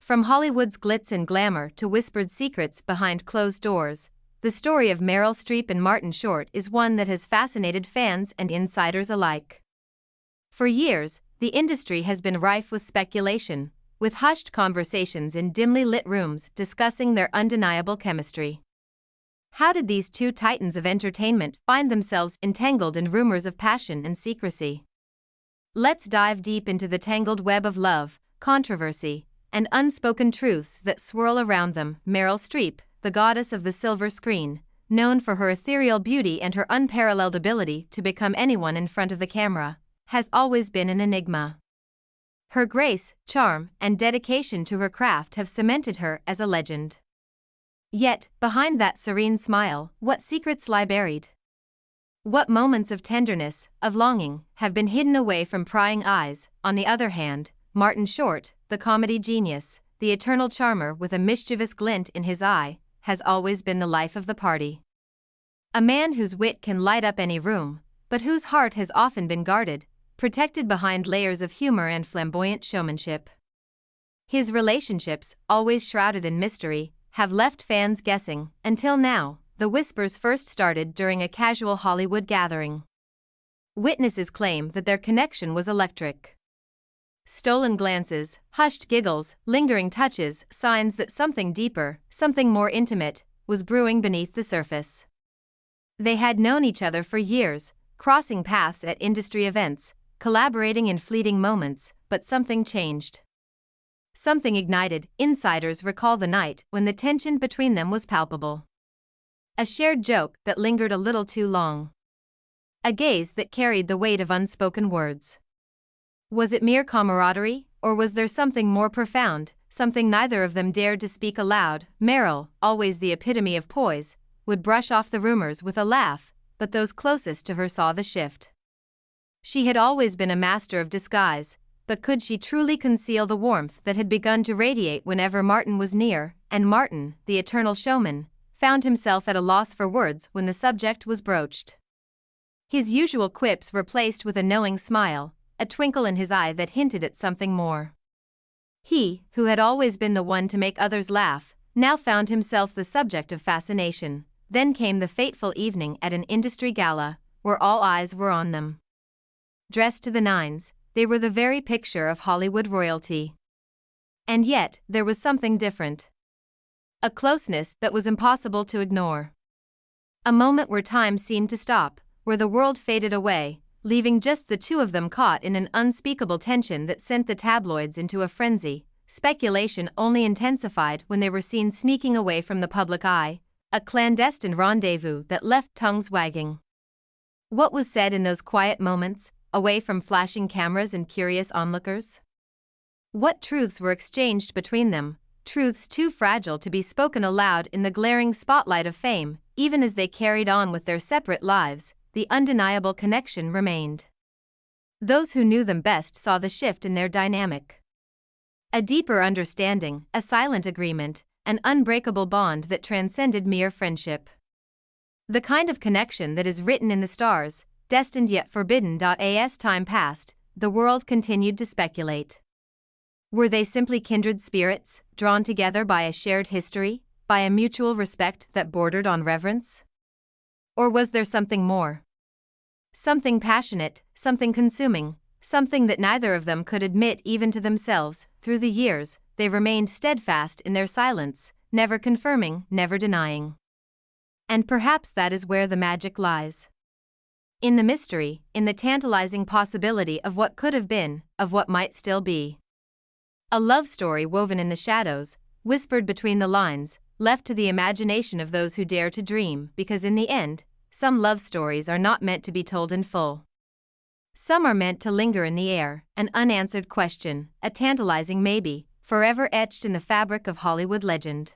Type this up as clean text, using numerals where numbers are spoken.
From Hollywood's glitz and glamour to whispered secrets behind closed doors, the story of Meryl Streep and Martin Short is one that has fascinated fans and insiders alike. For years, the industry has been rife with speculation, with hushed conversations in dimly lit rooms discussing their undeniable chemistry. How did these two titans of entertainment find themselves entangled in rumors of passion and secrecy? Let's dive deep into the tangled web of love, controversy, and unspoken truths that swirl around them. Meryl Streep, the goddess of the silver screen, known for her ethereal beauty and her unparalleled ability to become anyone in front of the camera, has always been an enigma. Her grace, charm, and dedication to her craft have cemented her as a legend. Yet, behind that serene smile, what secrets lie buried? What moments of tenderness, of longing, have been hidden away from prying eyes? On the other hand, Martin Short, the comedy genius, the eternal charmer with a mischievous glint in his eye, has always been the life of the party. A man whose wit can light up any room, but whose heart has often been guarded, protected behind layers of humor and flamboyant showmanship. His relationships, always shrouded in mystery, have left fans guessing. Until now, the whispers first started during a casual Hollywood gathering. Witnesses claim that their connection was electric. Stolen glances, hushed giggles, lingering touches, signs that something deeper, something more intimate, was brewing beneath the surface. They had known each other for years, crossing paths at industry events, collaborating in fleeting moments, but something changed. Something ignited. Insiders recall the night when the tension between them was palpable. A shared joke that lingered a little too long. A gaze that carried the weight of unspoken words. Was it mere camaraderie, or was there something more profound, something neither of them dared to speak aloud? Meryl, always the epitome of poise, would brush off the rumors with a laugh, but those closest to her saw the shift. She had always been a master of disguise, but could she truly conceal the warmth that had begun to radiate whenever Martin was near? And Martin, the eternal showman, found himself at a loss for words when the subject was broached. His usual quips replaced with a knowing smile, a twinkle in his eye that hinted at something more. He, who had always been the one to make others laugh, now found himself the subject of fascination. Then came the fateful evening at an industry gala, where all eyes were on them. Dressed to the nines, they were the very picture of Hollywood royalty. And yet, there was something different. A closeness that was impossible to ignore. A moment where time seemed to stop, where the world faded away, leaving just the two of them caught in an unspeakable tension that sent the tabloids into a frenzy. Speculation only intensified when they were seen sneaking away from the public eye, a clandestine rendezvous that left tongues wagging. What was said in those quiet moments, away from flashing cameras and curious onlookers? What truths were exchanged between them, truths too fragile to be spoken aloud in the glaring spotlight of fame? Even as they carried on with their separate lives, the undeniable connection remained. Those who knew them best saw the shift in their dynamic. A deeper understanding, a silent agreement, an unbreakable bond that transcended mere friendship. The kind of connection that is written in the stars, destined yet forbidden. As time passed, the world continued to speculate. Were they simply kindred spirits, drawn together by a shared history, by a mutual respect that bordered on reverence? Or was there something more? Something passionate, something consuming, something that neither of them could admit even to themselves. Through the years, they remained steadfast in their silence, never confirming, never denying. And perhaps that is where the magic lies. In the mystery, in the tantalizing possibility of what could have been, of what might still be. A love story woven in the shadows, whispered between the lines, left to the imagination of those who dare to dream, because in the end, some love stories are not meant to be told in full. Some are meant to linger in the air, an unanswered question, a tantalizing maybe, forever etched in the fabric of Hollywood legend.